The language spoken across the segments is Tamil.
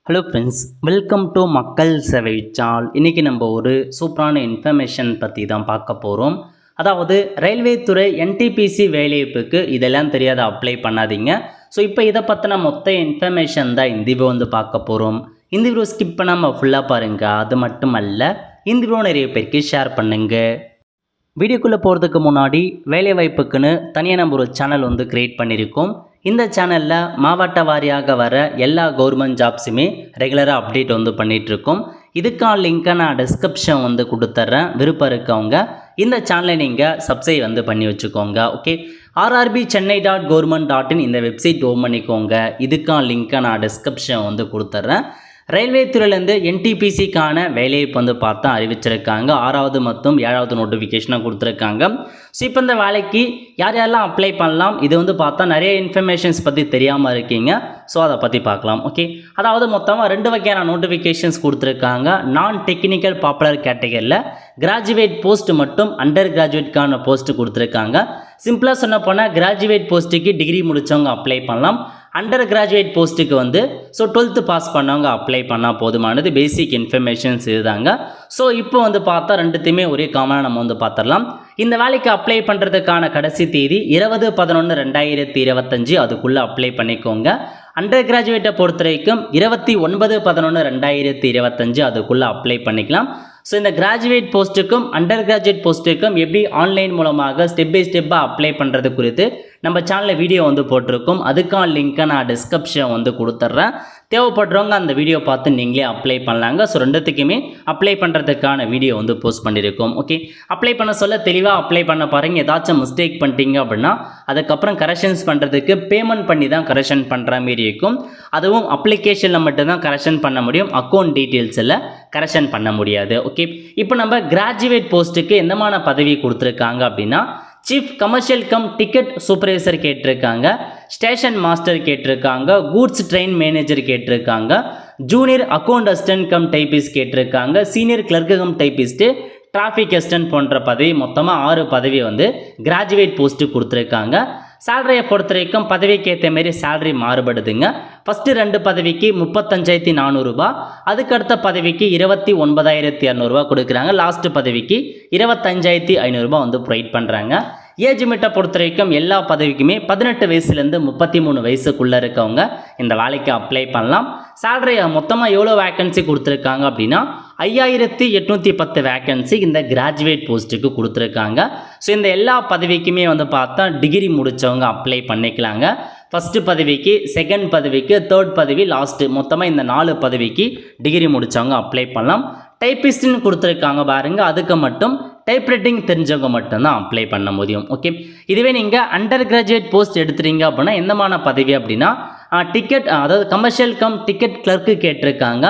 ஹலோ ஃப்ரெண்ட்ஸ், வெல்கம் டு மக்கள் சேவை சேனல். இன்றைக்கி நம்ம ஒரு சூப்பரான இன்ஃபர்மேஷன் பற்றி தான் பார்க்க போகிறோம். அதாவது ரயில்வே துறை என்டிபிசி வேலைவாய்ப்புக்கு இதெல்லாம் தெரியாத அப்ளை பண்ணாதீங்க. ஸோ இப்போ இதை பற்றின மொத்த இன்ஃபர்மேஷன் தான் இந்த வீடியோ பார்க்க போகிறோம். இந்த வீடியோ ஸ்கிப் பண்ணாமல் ஃபுல்லாக பாருங்கள். அது மட்டும் அல்ல, இந்த வீடியோ நிறைய பேருக்கு ஷேர் பண்ணுங்கள். வீடியோக்குள்ளே போகிறதுக்கு முன்னாடி வேலைவாய்ப்புக்குன்னு தனியாக நம்ம ஒரு சேனல் க்ரியேட் பண்ணியிருக்கோம். இந்த சேனலில் மாவட்ட வாரியாக வர எல்லா கவர்மெண்ட் ஜாப்ஸுமே ரெகுலராக அப்டேட் பண்ணிகிட்ருக்கோம். இதுக்கான லிங்க்கை நான் டிஸ்கிரிப்ஷன் கொடுத்துட்றேன். விருப்பம் இருக்கவங்க இந்த சேனலை நீங்கள் சப்ஸ்கிரைப் பண்ணி வச்சுக்கோங்க. ஓகே, rrbchennai.government.in இந்த வெப்சைட் ஓப்பன் பண்ணிக்கோங்க. இதுக்கான லிங்க்கை நான் டிஸ்கிரிப்ஷன் கொடுத்துட்றேன். ரயில்வே துறையிலேருந்து என்டிபிசிக்கான வேலையை பார்த்தா அறிவிச்சிருக்காங்க. 6வது மற்றும் 7வது நோட்டிஃபிகேஷனாக கொடுத்துருக்காங்க. ஸோ இப்போ இந்த வேலைக்கு யார் யாரெல்லாம் அப்ளை பண்ணலாம், இது பார்த்தா நிறைய இன்ஃபர்மேஷன்ஸ் பற்றி தெரியாமல் இருக்கீங்க. ஸோ அதை பற்றி பார்க்கலாம். ஓகே, அதாவது மொத்தமாக 2 வகையான நோட்டிஃபிகேஷன்ஸ் கொடுத்துருக்காங்க. நான் டெக்னிக்கல் பாப்புலர் கேட்டகரியில் கிராஜுவேட் போஸ்ட் மற்றும் அண்டர் கிராஜுவேட்கான போஸ்ட்டு கொடுத்துருக்காங்க. சிம்பிளாக சொன்ன போனால் கிராஜுவேட் போஸ்ட்டுக்கு டிகிரி முடித்தவங்க அப்ளை பண்ணலாம். அண்டர் கிராஜுவேட் போஸ்ட்டுக்கு 12th பாஸ் பண்ணவங்க அப்ளை பண்ணால் போதுமானது. பேசிக் இன்ஃபர்மேஷன்ஸ் இதுதாங்க. ஸோ இப்போ பார்த்தா ரெண்டுத்தையுமே ஒரே காமனாக நம்ம பார்த்துடலாம். இந்த வேலைக்கு அப்ளை பண்ணுறதுக்கான கடைசி தேதி 20/11/2025. அதுக்குள்ளே அப்ளை பண்ணிக்கோங்க. அண்டர் கிராஜுவேட்டை பொறுத்த வரைக்கும் 29/11/2025 அதுக்குள்ளே அப்ளை பண்ணிக்கலாம். ஸோ இந்த கிராஜுவேட் போஸ்ட்டுக்கும் அண்டர் கிராஜுவேட் போஸ்ட்டுக்கும் எப்படி ஆன்லைன் மூலமாக ஸ்டெப் பை ஸ்டெப்பாக அப்ளை பண்ணுறது குறித்து நம்ம சேனலில் வீடியோ போட்டிருக்கோம். அதுக்கான லிங்க்கை நான் டிஸ்கிரிப்ஷன் கொடுத்துட்றேன். தேவைப்படுறவங்க அந்த வீடியோ பார்த்து நீங்களே அப்ளை பண்ணலாங்க. ஸோ ரெண்டுத்துக்குமே அப்ளை பண்ணுறதுக்கான வீடியோ போஸ்ட் பண்ணியிருக்கோம். ஓகே, அப்ளை பண்ண சொல்ல தெளிவாக அப்ளை பண்ண பாருங்கள். ஏதாச்சும் மிஸ்டேக் பண்ணிட்டீங்க அப்படின்னா அதுக்கப்புறம் கரெக்ஷன்ஸ் பண்ணுறதுக்கு பேமெண்ட் பண்ணி தான் கரெக்ஷன் பண்ணுற மாரி இருக்கும். அதுவும் அப்ளிகேஷனில் மட்டும்தான் கரெக்ஷன் பண்ண முடியும். அக்கௌண்ட் டீட்டெயில்ஸில் கரெக்ஷன் பண்ண முடியாது. ஓகே, இப்போ நம்ம கிராஜுவேட் போஸ்ட்டுக்கு எந்தமான பதவி கொடுத்துருக்காங்க அப்படின்னா chief commercial cum ticket supervisor கேட்டிருக்காங்க, ஸ்டேஷன் மாஸ்டர் கேட்டிருக்காங்க, கூட்ஸ் ட்ரெயின் மேனேஜர் கேட்டிருக்காங்க, junior account assistant cum typist கேட்டிருக்காங்க, senior clerk cum typist, traffic assistant போன்ற பதவி மொத்தமாக 6 பதவி கிராஜுவேட் போஸ்ட்டு கொடுத்துருக்காங்க. சேலரியை பொறுத்த வரைக்கும் பதவிக்கு ஏற்ற மாரி சேலரி மாறுபடுதுங்க. ஃபஸ்ட்டு 2 பதவிக்கு 35,400 ரூபா, அதுக்கடுத்த பதவிக்கு 29,200 கொடுக்குறாங்க. லாஸ்ட்டு பதவிக்கு 25,500 ரூபா ப்ரொவைட் பண்ணுறாங்க. ஏஜ் லிமிட்டை பொறுத்த வரைக்கும் எல்லா பதவிக்குமே 18 வயசுலேருந்து 33 வயசுக்குள்ளே இருக்கவங்க இந்த வேலைக்கு அப்ளை பண்ணலாம். சேலரி மொத்தமாக எவ்வளோ வேக்கன்சி கொடுத்துருக்காங்க அப்படின்னா 5,810 வேக்கன்சி இந்த கிராஜுவேட் போஸ்ட்டுக்கு கொடுத்துருக்காங்க. ஸோ இந்த எல்லா பதவிக்குமே பார்த்தா டிகிரி முடித்தவங்க அப்ளை பண்ணிக்கலாங்க. ஃபஸ்ட்டு பதவிக்கு, செகண்ட் பதவிக்கு, தேர்ட் பதவி, லாஸ்ட்டு மொத்தமாக இந்த 4 பதவிக்கு டிகிரி முடித்தவங்க அப்ளை பண்ணலாம். டைப்பிஸ்ட்னு கொடுத்துருக்காங்க பாருங்கள், அதுக்கு மட்டும் டைப்ரைட்டிங் தெரிஞ்சவங்க மட்டும்தான் அப்ளை பண்ண முடியும். ஓகே, இதுவே நீங்கள் அண்டர் கிராஜுவேட் போஸ்ட் எடுத்துறீங்க அப்படின்னா எந்தமான பதவி அப்படின்னா டிக்கெட், அதாவது கமர்ஷியல் கம் டிக்கெட் கிளர்க்கு கேட்டிருக்காங்க,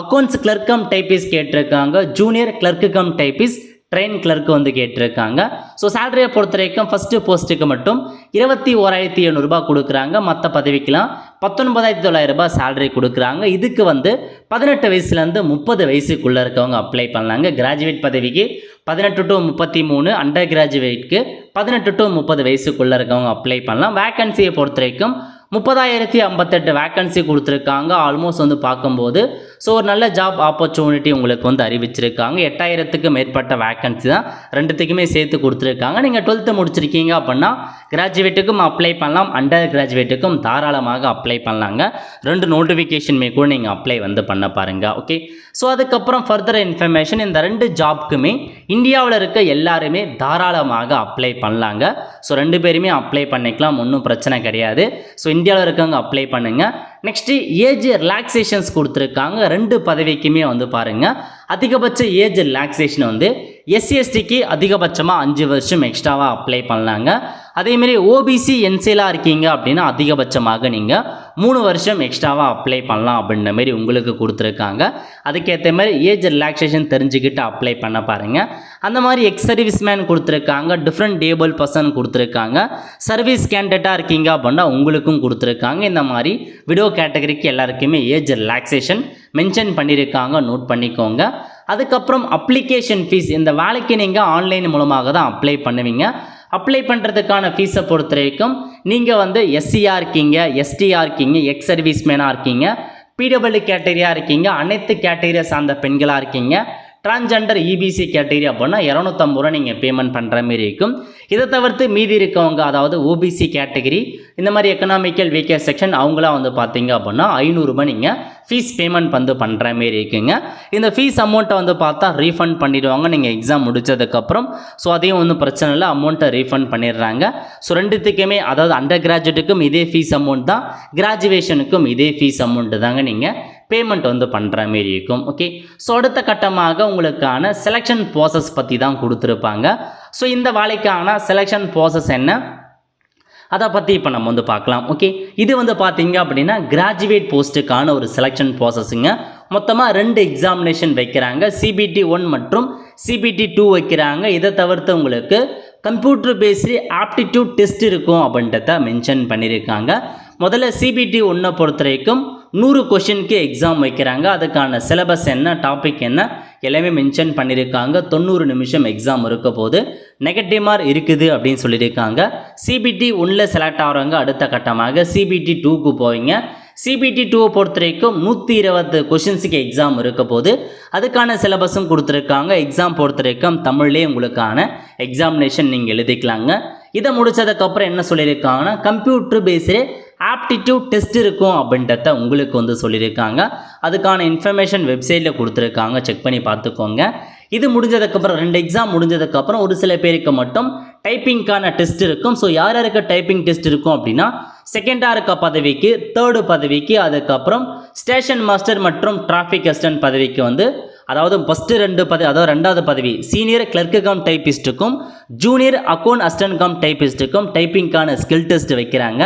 அக்கௌண்ட்ஸ் கிளர்க் கம் டைப்பிஸ்ட் கேட்டிருக்காங்க, junior clerk come typist, train clerk கேட்டிருக்காங்க. ஸோ சேலரியை பொறுத்த வரைக்கும் ஃபஸ்ட்டு போஸ்ட்டுக்கு மட்டும் 21,700 ரூபா கொடுக்குறாங்க. மற்ற பதவிக்கெலாம் 19,900 ரூபா சேலரி கொடுக்குறாங்க. இதுக்கு 18 வயசுலேருந்து 30 வயசுக்குள்ளே இருக்கவங்க அப்ளை பண்ணலாங்க. கிராஜுவேட் பதவிக்கு 18 to 33, அண்டர் கிராஜுவேட்க்கு 18 to 30 வயசுக்குள்ளே இருக்கவங்க அப்ளை பண்ணலாம். வேக்கன்சியை பொறுத்த வரைக்கும் 30,058 வேக்கன்சி கொடுத்துருக்காங்க. ஆல்மோஸ்ட் பார்க்கும்போது ஸோ ஒரு நல்ல ஜாப் ஆப்பர்ச்சுனிட்டி உங்களுக்கு அறிவிச்சிருக்காங்க. 8,000க்கு மேற்பட்ட வேக்கன்சி தான் ரெண்டுத்துக்குமே சேர்த்து கொடுத்துருக்காங்க. நீங்கள் 12th முடிச்சிருக்கீங்க அப்படின்னா கிராஜுவேட்டுக்கும் அப்ளை பண்ணலாம், அண்டர் கிராஜுவேட்டுக்கும் தாராளமாக அப்ளை பண்ணலாங்க. 2 நோட்டிஃபிகேஷனுமே கூட நீங்கள் அப்ளை பண்ண பாருங்கள். ஓகே, ஸோ அதுக்கப்புறம் ஃபர்தர் இன்ஃபர்மேஷன், இந்த 2 ஜாப்க்குமே இந்தியாவில் இருக்க எல்லாருமே தாராளமாக அப்ளை பண்ணலாங்க. ஸோ 2 பேருமே அப்ளை பண்ணிக்கலாம், ஒன்றும் பிரச்சனை கிடையாது. ஸோ இந்தியாவில் இருக்கவங்க அப்ளை பண்ணுங்கள். நெக்ஸ்ட்டு ஏஜ் ரிலாக்ஸேஷன்ஸ் கொடுத்துருக்காங்க. 2 பதவிக்குமே பாருங்கள், அதிகபட்ச ஏஜ் ரிலாக்ஸேஷன் SC/STக்கு அதிகபட்சமாக 5 வருஷம் எக்ஸ்ட்ராவாக அப்ளை பண்ணலாங்க. அதேமாரி ஓபிசி என்சிலாக இருக்கீங்க அப்படின்னா அதிகபட்சமாக நீங்கள் 3 வருஷம் எக்ஸ்ட்ராவாக அப்ளை பண்ணலாம் அப்படின்ற மாரி உங்களுக்கு கொடுத்துருக்காங்க. அதுக்கேற்ற மாதிரி ஏஜ் ரிலாக்ஸேஷன் தெரிஞ்சுக்கிட்டு அப்ளை பண்ண பாருங்கள். அந்த மாதிரி எக்ஸ் சர்வீஸ் மேன் கொடுத்துருக்காங்க, டிஃப்ரெண்ட் டேபிள் பர்சன் கொடுத்துருக்காங்க, சர்வீஸ் கேண்டிடேட்டாக இருக்கீங்க அப்படின்னா உங்களுக்கும் கொடுத்துருக்காங்க. இந்த மாதிரி விடோ கேட்டகரிக்கு எல்லாருக்குமே ஏஜ் ரிலாக்ஸேஷன் மென்ஷன் பண்ணியிருக்காங்க, நோட் பண்ணிக்கோங்க. அதுக்கப்புறம் அப்ளிகேஷன் ஃபீஸ், இந்த வேலைக்கு நீங்கள் ஆன்லைன் மூலமாக தான் அப்ளை பண்ணுவீங்க. அப்ளை பண்ணுறதுக்கான ஃபீஸை பொறுத்த வரைக்கும் நீங்கள் எஸ்சியாக இருக்கீங்க, எஸ்டியாக இருக்கீங்க, எக்ஸ் சர்வீஸ் மேனாக இருக்கீங்க, பிடபிள்யூ கேட்டகரியாக இருக்கீங்க, அனைத்து கேட்டகரியை சார்ந்த பெண்களாக இருக்கீங்க, டிரான்ஜெண்டர் இபிசி கேட்டகரி அப்படின்னா 250 ரூபா நீங்கள் பேமெண்ட் பண்ணுற மாதிரி இருக்கும். இதை தவிர்த்து மீதி இருக்கவங்க, அதாவது ஓபிசி கேட்டகரி, இந்த மாதிரி எக்கனாமிக்கல் வீக்கர் செக்ஷன் அவங்களாம் வந்து பார்த்தீங்க அப்படின்னா 500 ரூபாய் நீங்கள் ஃபீஸ் பேமெண்ட் வந்து பண்ணுற மாரி இருக்குங்க. இந்த ஃபீஸ் அமௌண்ட்டை வந்து பார்த்தா ரீஃபண்ட் பண்ணிடுவாங்க நீங்கள் எக்ஸாம் முடித்ததுக்கப்புறம். ஸோ அதையும் ஒன்றும் பிரச்சனை இல்லை, அமௌண்ட்டை ரீஃபண்ட் பண்ணிடுறாங்க. ஸோ ரெண்டுத்துக்குமே, அதாவது அண்டர் கிராஜுவேட்டுக்கும் இதே ஃபீஸ் அமௌண்ட் தான், கிராஜுவேஷனுக்கும் இதே ஃபீஸ் அமௌண்ட்டு தாங்க நீங்கள் பேமெண்ட் வந்து பண்ணுற மாரி இருக்கும். ஓகே, ஸோ அடுத்த கட்டமாக உங்களுக்கான செலெக்ஷன் ப்ராசஸ் பற்றி தான் கொடுத்துருப்பாங்க. ஸோ இந்த வேலைக்கான செலெக்ஷன் ப்ராசஸ் என்ன, அதை பற்றி இப்போ நம்ம வந்து பார்க்கலாம். ஓகே, இது வந்து பார்த்தீங்க அப்படின்னா கிராஜுவேட் போஸ்ட்டுக்கான ஒரு செலெக்ஷன் ப்ராசஸுங்க. மொத்தமாக 2 எக்ஸாமினேஷன் வைக்கிறாங்க, CBT 1 மற்றும் CBT 2 வைக்கிறாங்க. இதை தவிர்த்து உங்களுக்கு கம்ப்யூட்டர் பேஸ்டு ஆப்டிடியூட் டெஸ்ட் இருக்கும் அப்படின்றத மென்ஷன் பண்ணியிருக்காங்க. முதல்ல CBT 1 பொறுத்த வரைக்கும் 100 கொஷினுக்கு எக்ஸாம் வைக்கிறாங்க. அதுக்கான சிலபஸ் என்ன, டாபிக் என்ன எல்லாமே மென்ஷன் பண்ணியிருக்காங்க. 90 நிமிஷம் எக்ஸாம் இருக்க போது நெகட்டிவ் மார்க் இருக்குது அப்படின்னு சொல்லியிருக்காங்க. CBT 1 செலக்ட் ஆகிறவங்க அடுத்த கட்டமாக CBT 2க்கு போவீங்க. CBT 2 பொறுத்த வரைக்கும் 120 கொஷின்ஸுக்கு எக்ஸாம் இருக்க போது அதுக்கான சிலபஸும் கொடுத்துருக்காங்க. எக்ஸாம் பொறுத்த வரைக்கும் தமிழ்லேயே உங்களுக்கான எக்ஸாமினேஷன் நீங்கள் எழுதிக்கலாங்க. இதை முடித்ததுக்கப்புறம் என்ன சொல்லியிருக்காங்கன்னா கம்ப்யூட்டர் பேஸ்டு ஆப்டிடியூட் டெஸ்ட் இருக்கும் அப்படின்றத உங்களுக்கு வந்து சொல்லியிருக்காங்க. அதுக்கான இன்ஃபர்மேஷன் வெப்சைட்டில் கொடுத்துருக்காங்க, செக் பண்ணி பார்த்துக்கோங்க. இது முடிஞ்சதுக்கப்புறம் 2 எக்ஸாம் முடிஞ்சதுக்கப்புறம் ஒரு சில பேருக்கு மட்டும் டைப்பிங்கான டெஸ்ட் இருக்கும். ஸோ யார் யாருக்கு டைப்பிங் டெஸ்ட் இருக்கும் அப்படின்னா செகண்டாக இருக்க பதவிக்கு, 3rd பதவிக்கு, அதுக்கப்புறம் ஸ்டேஷன் மாஸ்டர் மற்றும் டிராஃபிக் அசிஸ்டன்ட் பதவிக்கு வந்து, அதாவது ஃபஸ்ட்டு 2 பதவி, அதாவது 2வது பதவி சீனியர் கிளர்க்கு கம் டைப்பிஸ்ட்டுக்கும் ஜூனியர் அக்கௌண்ட் அசிஸ்டன்ட் கம் டைப்பிஸ்ட்டுக்கும் டைப்பிங்கான ஸ்கில் டெஸ்ட் வைக்கிறாங்க.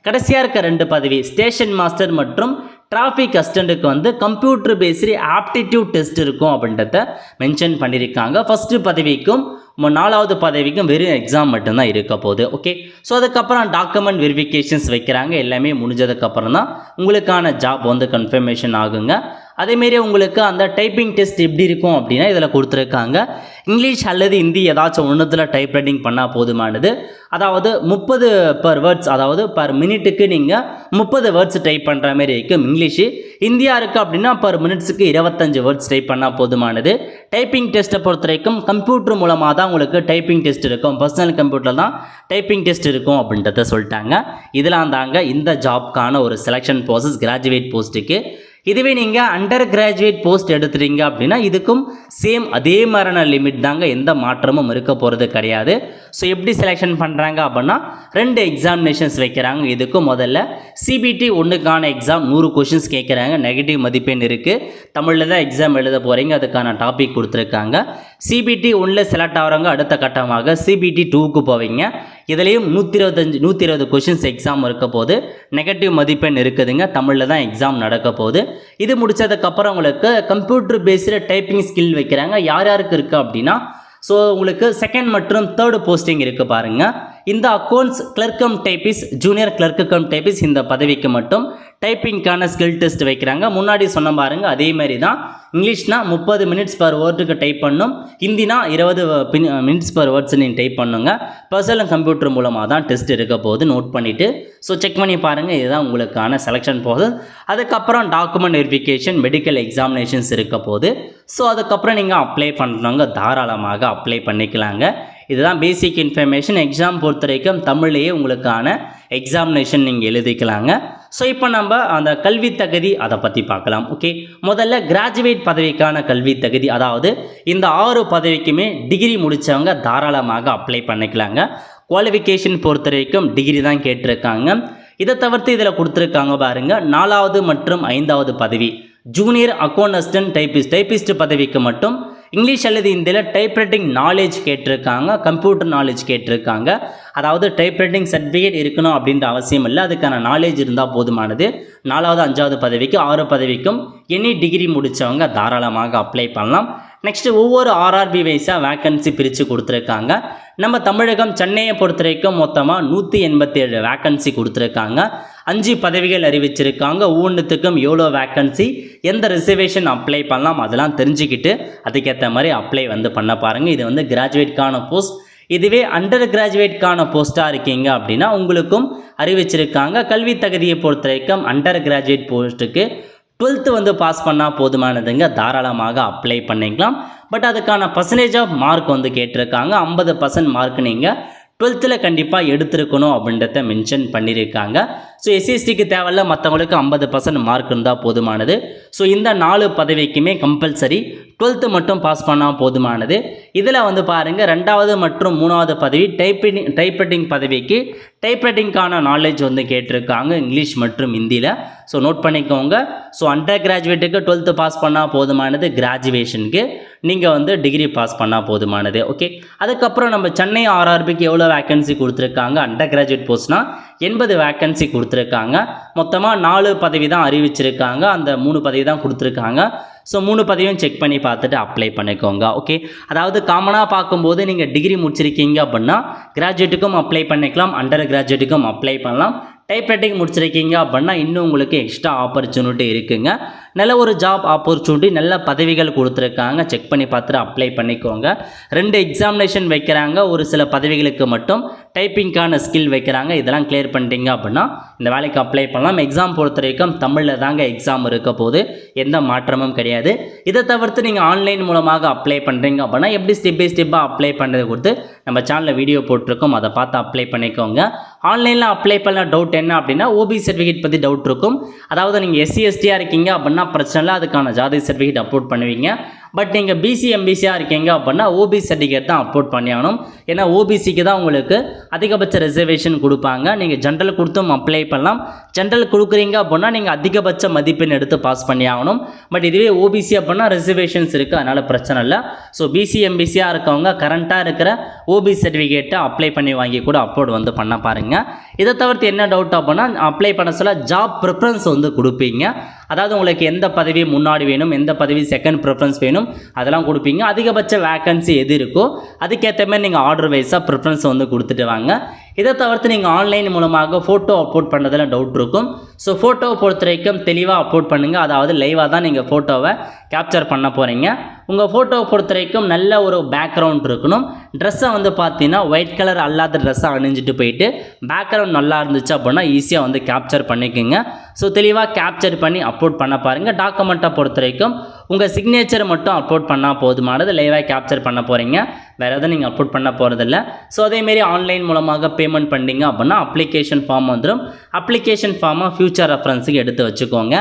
கடைசியாக இருக்க 2 பதவி ஸ்டேஷன் மாஸ்டர் மற்றும் டிராஃபிக் அசிஸ்டண்ட்டுக்கு வந்து கம்ப்யூட்டர் பேஸ்டு ஆப்டிடியூட் டெஸ்ட் இருக்கும் அப்படின்றத மென்ஷன் பண்ணியிருக்காங்க. ஃபஸ்ட்டு பதவிக்கும் 4வது பதவிக்கும் வெறும் எக்ஸாம் மட்டும்தான் இருக்க போகுது. ஓகே, ஸோ அதுக்கப்புறம் டாக்குமெண்ட் வெரிஃபிகேஷன்ஸ் வைக்கிறாங்க. எல்லாமே முடிஞ்சதுக்கப்புறம் தான் உங்களுக்கான ஜாப் வந்து கன்ஃபர்மேஷன் ஆகுங்க. அதேமாரி உங்களுக்கு அந்த டைப்பிங் டெஸ்ட் எப்படி இருக்கும் அப்படின்னா இதில் கொடுத்துருக்காங்க. இங்கிலீஷ் அல்லது ஹிந்தி ஏதாச்சும் ஒன்றுத்தில் டைப் ரைட்டிங் பண்ணால் போதுமானது. அதாவது 30 per வேர்ட்ஸ், அதாவது பர் மினிட்டுக்கு நீங்கள் 30 வேர்ட்ஸ் டைப் பண்ணுற மாதிரி இருக்கும் இங்கிலீஷு. இந்தியா இருக்குது அப்படின்னா பர் மினிட்ஸுக்கு 25 வேர்ட்ஸ் டைப் பண்ணால் போதுமானது. டைப்பிங் டெஸ்ட்டை பொறுத்த வரைக்கும் கம்ப்யூட்டர் மூலமாக தான் உங்களுக்கு டைப்பிங் டெஸ்ட் இருக்கும், பர்சனல் கம்ப்யூட்டரில் தான் டைப்பிங் டெஸ்ட் இருக்கும் அப்படின்றத சொல்லிட்டாங்க. இதெல்லாம் தாங்க இந்த ஜாப்க்கான ஒரு செலெக்ஷன் ப்ராசஸ் கிராஜுவேட் போஸ்ட்டுக்கு. இதுவே நீங்கள் அண்டர் கிராஜுவேட் போஸ்ட் எடுத்துட்டீங்க அப்படின்னா இதுக்கும் சேம் அதே மாதிரியான லிமிட் தாங்க, எந்த மாற்றமும் இருக்க போகிறது கிடையாது. ஸோ எப்படி செலெக்ஷன் பண்ணுறாங்க அப்படின்னா 2 எக்ஸாமினேஷன்ஸ் வைக்கிறாங்க. இதுக்கும் முதல்ல CBT 1க்கான எக்ஸாம் 100 கொஷின்ஸ் கேட்குறாங்க, நெகட்டிவ் மதிப்பெண் இருக்குது, தமிழில் தான் எக்ஸாம் எழுத போகிறீங்க, அதுக்கான டாபிக் கொடுத்துருக்காங்க. CBT 1 செலக்ட் ஆகிறவங்க அடுத்த கட்டமாக CBT 2க்கு போவீங்க. இதுலேயும் 120 கொஷின்ஸ் எக்ஸாம் இருக்க போது நெகட்டிவ் மதிப்பெண் இருக்குதுங்க, தமிழில் தான் எக்ஸாம் நடக்க போகுது. இது முடித்ததுக்கப்புறம் உங்களுக்கு கம்ப்யூட்டர் பேஸ்டு டைப்பிங் ஸ்கில் வைக்கிறாங்க. யார் யாருக்கு இருக்குது அப்படின்னா, ஸோ உங்களுக்கு 2nd மற்றும் 3rd போஸ்டிங் இருக்குது பாருங்கள். இந்த accounts clerk cum typist, junior clerk cum typist இந்த பதவிக்கு மட்டும் டைப்பிங்கான ஸ்கில் டெஸ்ட் வைக்கிறாங்க. முன்னாடி சொன்ன பாருங்க அதே மாதிரி தான். இங்கிலீஷ்னா 30 மினிட்ஸ் பர் வேர்டுக்கு டைப் பண்ணும், ஹிந்தினா 20 மினிட்ஸ் பர் வேர்ட்ஸ் நீங்கள் டைப் பண்ணுங்க. பர்சனல் கம்ப்யூட்டர் மூலமாக தான் டெஸ்ட் இருக்க போது, நோட் பண்ணிவிட்டு ஸோ செக் பண்ணி பாருங்கள். இதுதான் உங்களுக்கான செலெக்ஷன் ப்ராசஸ். அதுக்கப்புறம் டாக்குமெண்ட் வெரிஃபிகேஷன், மெடிக்கல் எக்ஸாமினேஷன்ஸ் இருக்க போது. ஸோ அதுக்கப்புறம் நீங்கள் அப்ளை பண்ணுறவங்க தாராளமாக அப்ளை பண்ணிக்கலாங்க. இதுதான் பேசிக் இன்ஃபர்மேஷன். எக்ஸாம் பொறுத்த வரைக்கும் தமிழ்லேயே உங்களுக்கான எக்ஸாமினேஷன் நீங்கள் எழுதிக்கலாங்க. ஸோ இப்போ நம்ம அந்த கல்வி தகுதி அதை பற்றி பார்க்கலாம். ஓகே, முதல்ல கிராஜுவேட் பதவிக்கான கல்வி தகுதி, அதாவது இந்த 6 பதவிக்குமே டிகிரி முடித்தவங்க தாராளமாக அப்ளை பண்ணிக்கலாங்க. குவாலிஃபிகேஷன் பொறுத்த வரைக்கும் டிகிரி தான் கேட்டிருக்காங்க. இதை தவிர்த்து இதில் கொடுத்துருக்காங்க பாருங்கள், 4வது மற்றும் 5வது பதவி ஜூனியர் அக்கௌண்ட் அசிஸ்டன்ட் டைப்பிஸ்ட் பதவிக்கு மட்டும் இங்கிலீஷ் அல்லது ஹிந்தியில் டைப்ரைட்டிங் நாலேஜ் கேட்டிருக்காங்க, கம்ப்யூட்டர் நாலேஜ் கேட்டிருக்காங்க. அதாவது டைப்ரைட்டிங் சர்டிஃபிகேட் இருக்கணும் அப்படின்ற அவசியம் இல்லை, அதுக்கான நாலேஜ் இருந்தால் போதுமானது. 4வது 5வது பதவிக்கு 6 பதவிக்கும் எனி டிகிரி முடித்தவங்க தாராளமாக அப்ளை பண்ணலாம். நெக்ஸ்ட்டு ஒவ்வொரு RRB வைஸாக வேக்கன்சி பிரித்து கொடுத்துருக்காங்க. நம்ம தமிழகம் சென்னையை பொறுத்த வரைக்கும் மொத்தமாக 187 வேக்கன்சி கொடுத்துருக்காங்க. 5 பதவிகள் அறிவிச்சிருக்காங்க. ஒவ்வொன்றுத்துக்கும் எவ்வளோ வேக்கன்சி, எந்த ரிசர்வேஷன் அப்ளை பண்ணலாம் அதெல்லாம் தெரிஞ்சுக்கிட்டு அதுக்கேற்ற மாதிரி அப்ளை வந்து பண்ண பாருங்கள். இது வந்து கிராஜுவேட்கான போஸ்ட். இதுவே அண்டர் கிராஜுவேட்கான போஸ்ட்டாக இருக்கீங்க அப்படின்னா உங்களுக்கும் அறிவிச்சிருக்காங்க. கல்வி தகுதியை பொறுத்த வரைக்கும் அண்டர் கிராஜுவேட் போஸ்ட்டுக்கு 12th வந்து பாஸ் பண்ணால் போதுமானதுங்க, தாராளமாக அப்ளை பண்ணிக்கலாம். பட் அதுக்கான பர்சன்டேஜ் ஆஃப் மார்க் வந்து கேட்டிருக்காங்க. 50% மார்க் நீங்கள் 12th கண்டிப்பாக எடுத்திருக்கணும் அப்படின்றத மென்ஷன் பண்ணியிருக்காங்க. ஸோ எஸ்சிஎஸ்டிக்கு தேவையில்ல, மற்றவங்களுக்கு 50% மார்க் இருந்தால் போதுமானது. ஸோ இந்த 4 பதவிக்குமே கம்பல்சரி 12th மட்டும் பாஸ் பண்ணால் போதுமானது. இதில் வந்து பாருங்கள், 2வது மற்றும் 3வது பதவி டைப்ரைட்டிங் பதவிக்கு டைப்ரைட்டிங்கான நாலேஜ் வந்து கேட்டிருக்காங்க, இங்கிலீஷ் மற்றும் ஹிந்தியில். ஸோ நோட் பண்ணிக்கோங்க. ஸோ அண்டர் கிராஜுவேட்டுக்கு 12th பாஸ் பண்ணால் போதுமானது, கிராஜுவேஷனுக்கு நீங்கள் வந்து டிகிரி பாஸ் பண்ணால் போதுமானது. ஓகே, அதுக்கப்புறம் நம்ம சென்னை ஆர்ஆர்பிக்கு எவ்வளோ வேக்கன்சி கொடுத்துருக்காங்க, அண்டர் கிராஜுவேட் போஸ்ட்னால் 80 வேக்கன்சி கொடுத்துருக்காங்க. மொத்தமாக 4 பதவி தான் அறிவிச்சிருக்காங்க, அந்த 3 பதவி தான் கொடுத்துருக்காங்க. ஸோ 3 பதவியும் செக் பண்ணி பார்த்துட்டு அப்ளை பண்ணிக்கோங்க. ஓகே, அதாவது காமனாக பார்க்கும்போது நீங்கள் டிகிரி முடிச்சிருக்கீங்க அப்படின்னா கிராஜுவேட்டுக்கும் அப்ளை பண்ணிக்கலாம், அண்டர் கிராஜுவேட்டுக்கும் அப்ளை பண்ணலாம். டைப்ரைட்டிங் முடிச்சிருக்கீங்க அப்படின்னா இன்னும் உங்களுக்கு எக்ஸ்ட்ரா ஆப்பர்ச்சுனிட்டி இருக்குங்க. நல்ல ஒரு ஜாப் ஆப்பர்ச்சுனிட்டி, நல்ல பதவிகள் கொடுத்துருக்காங்க, செக் பண்ணி பார்த்துட்டு அப்ளை பண்ணிக்கோங்க. 2 எக்ஸாமினேஷன் வைக்கிறாங்க, ஒரு சில பதவிகளுக்கு மட்டும் டைப்பிங்கான ஸ்கில் வைக்கிறாங்க. இதெல்லாம் கிளியர் பண்ணிட்டீங்க அப்படின்னா இந்த வேலைக்கு அப்ளை பண்ணலாம். எக்ஸாம் பொறுத்த வரைக்கும் தமிழில் தாங்க எக்ஸாம் இருக்க போது, எந்த மாற்றமும் கிடையாது. இதை தவிர்த்து நீங்கள் ஆன்லைன் மூலமாக அப்ளை பண்ணுறீங்க அப்படின்னா எப்படி ஸ்டெப் பை ஸ்டெப்பாக அப்ளை பண்ணுறது கொடுத்து நம்ம சேனலில் வீடியோ போட்டிருக்கோம், அதை பார்த்து அப்ளை பண்ணிக்கோங்க. ஆன்லைனில் அப்ளை பண்ண டவுட் என்ன அப்படின்னா ஓபி சர்டிஃபிகேட் பற்றி டவுட் இருக்கும். அதாவது நீங்கள் எஸ்சி/எஸ்டியாக இருக்கீங்க அப்படின்னா பிரச்சனை இல்லை, அதுக்கான ஜாதி சர்டிஃபிகேட் அப்லோட் பண்ணுவீங்க. பட் நீங்கள் பிசி எம்பிசியாக இருக்கீங்க அப்படின்னா ஓபி சர்டிஃபிகேட் தான் அப்லோட் பண்ணி ஆகணும். ஏன்னா ஓபிசிக்கு தான் உங்களுக்கு அதிகபட்ச ரிசர்வேஷன் கொடுப்பாங்க. நீங்கள் ஜென்ரல் கொடுத்தும் அப்ளை பண்ணலாம். ஜென்ரல் கொடுக்குறீங்க அப்படின்னா நீங்கள் அதிகபட்ச மதிப்பெண் எடுத்து பாஸ் பண்ணி ஆகணும். பட் இதுவே ஓபிசி அப்படின்னா ரிசர்வேஷன்ஸ் இருக்குது, அதனால் பிரச்சனை இல்லை. ஸோ பிசி எம்பிசியாக இருக்கவங்க கரண்ட்டாக இருக்கிற ஓபி சர்டிஃபிகேட்டை அப்ளை பண்ணி வாங்கி கூட அப்லோட் வந்து பண்ண பாருங்கள். இதை தவிர்த்து என்ன டவுட் அப்படின்னா அப்ளை பண்ண சொல்ல ஜாப் ப்ரிஃபரன்ஸ் வந்து கொடுப்பீங்க. அதாவது உங்களுக்கு எந்த பதவி முன்னாடி வேணும், எந்த பதவி செகண்ட் ப்ரிஃபரன்ஸ் வேணும், அதெல்லாம் கொடுப்பீங்க. அதிகபட்ச வேக்கன்சி எது இருக்கோ அதுக்கேற்ற மாதிரி நீங்கள் ஆர்டர் வைஸாக ப்ரிஃபரன்ஸ் வந்து கொடுத்துட்டு வாங்க. இதை தவிர்த்து நீங்கள் ஆன்லைன் மூலமாக ஃபோட்டோ அப்லோட் பண்ணுறதுல டவுட் இருக்கும். ஸோ ஃபோட்டோவை பொறுத்த வரைக்கும் தெளிவாக அப்லோட் பண்ணுங்கள். அதாவது லைவாக தான் நீங்கள் ஃபோட்டோவை கேப்சர் பண்ண போகிறீங்க. உங்கள் ஃபோட்டோவை பொறுத்த வரைக்கும் நல்ல ஒரு பேக்ரவுண்ட் இருக்கணும். ட்ரெஸ்ஸை வந்து பார்த்தீங்கன்னா ஒயிட் கலர் அல்லாத ட்ரெஸ்ஸை அணிஞ்சிட்டு போயிட்டு பேக்ரவுண்ட் நல்லா இருந்துச்சு அப்படின்னா ஈஸியாக வந்து கேப்சர் பண்ணிக்கோங்க. ஸோ தெளிவாக கேப்சர் பண்ணி அப்லோட் பண்ண பாருங்கள். டாக்குமெண்ட்டை பொறுத்த வரைக்கும் உங்கள் சிக்னேச்சர் மட்டும் அப்லோட் பண்ணால் போதுமானது. லைவாக கேப்சர் பண்ண போகிறீங்க, வேறு எதுவும் நீங்கள் அப்லோட் பண்ண போகிறதில்ல. ஸோ அதேமாரி ஆன்லைன் மூலமாக பேமெண்ட் பண்ணிங்க அப்படின்னா அப்ளிகேஷன் ஃபார்ம் வந்துடும். அப்ளிகேஷன் ஃபார்மை ஃபியூச்சர் ரெஃபரன்ஸுக்கு எடுத்து வச்சுக்கோங்க.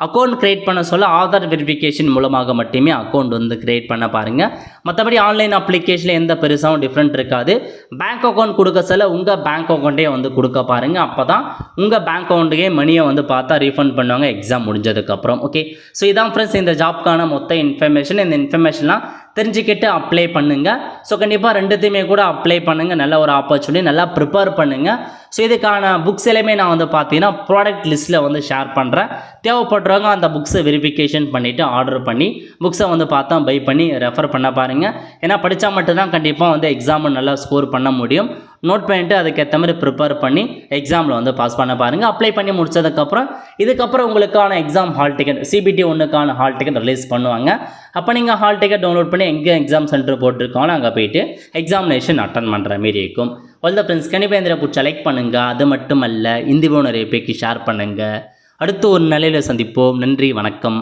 அக்கௌண்ட் க்ரியேட் பண்ண சொல்ல ஆதார் வெரிஃபிகேஷன் மூலமாக மட்டுமே அக்கௌண்ட் வந்து க்ரியேட் பண்ண பாருங்கள். மற்றபடி ஆன்லைன் அப்ளிகேஷனில் எந்த பெருசாகவும் டிஃப்ரெண்ட் இருக்காது. பேங்க் அக்கௌண்ட் கொடுக்க சொல்ல உங்கள் பேங்க் அக்கௌண்ட்டே வந்து கொடுக்க பாருங்கள். அப்போ தான் உங்கள் பேங்க் அக்கௌண்ட்டுக்கே மணியை வந்து பார்த்தா ரீஃபண்ட் பண்ணுவாங்க எக்ஸாம் முடிஞ்சதுக்கப்புறம். ஓகே, ஸோ இதான் ஃப்ரெண்ட்ஸ் இந்த ஜாப்க்கான மொத்த இன்ஃபர்மேஷன். இந்த இன்ஃபர்மேஷன்லாம் தெரிஞ்சுக்கிட்டு அப்ளை பண்ணுங்கள். ஸோ கண்டிப்பாக 2த்தையுமே கூட அப்ளை பண்ணுங்கள். நல்ல ஒரு ஆப்பர்ச்சுனிட்டி, நல்லா ப்ரிப்பேர் பண்ணுங்கள். ஸோ இதுக்கான புக்ஸ் எல்லாமே நான் வந்து பார்த்தீங்கன்னா ப்ராடக்ட் லிஸ்ட்டில் வந்து ஷேர் பண்ணுறேன். தேவைப்படுறவங்க அந்த புக்ஸை வெரிஃபிகேஷன் பண்ணிவிட்டு ஆர்டர் பண்ணி புக்ஸை வந்து பார்த்தா பை பண்ணி ரெஃபர் பண்ண பாருங்கள். ஏன்னா படித்தா மட்டும்தான் கண்டிப்பாக வந்து எக்ஸாமை நல்லா ஸ்கோர் பண்ண முடியும். நோட் பண்ணிட்டு அதுக்கேற்ற மாதிரி ப்ரிப்பேர் பண்ணி எக்ஸாமில் வந்து பாஸ் பண்ண பாருங்கள். அப்ளை பண்ணி முடிச்சதுக்கப்புறம் இதுக்கப்புறம் உங்களுக்கான எக்ஸாம் ஹால் டிக்கெட் CBT 1க்கான ஹால் டிக்கெட் ரிலீஸ் பண்ணுவாங்க. அப்போ நீங்கள் ஹால் டிக்கெட் டவுன்லோட் பண்ணி எங்கே எக்ஸாம் சென்டர் போட்டிருக்காங்களோ அங்கே போயிட்டு எக்ஸாமினேஷன் அட்டன் பண்ணுற மாரி இருக்கும். ஆல் த ஃப்ரெண்ட்ஸ், கண்டிப்பாக இந்த பிடிச்ச லைக் பண்ணுங்கள். அது மட்டுமல்ல இந்த வீடியோ நிறைய பேருக்கு ஷேர் பண்ணுங்கள். அடுத்து ஒரு நிலையில் சந்திப்போம். நன்றி, வணக்கம்.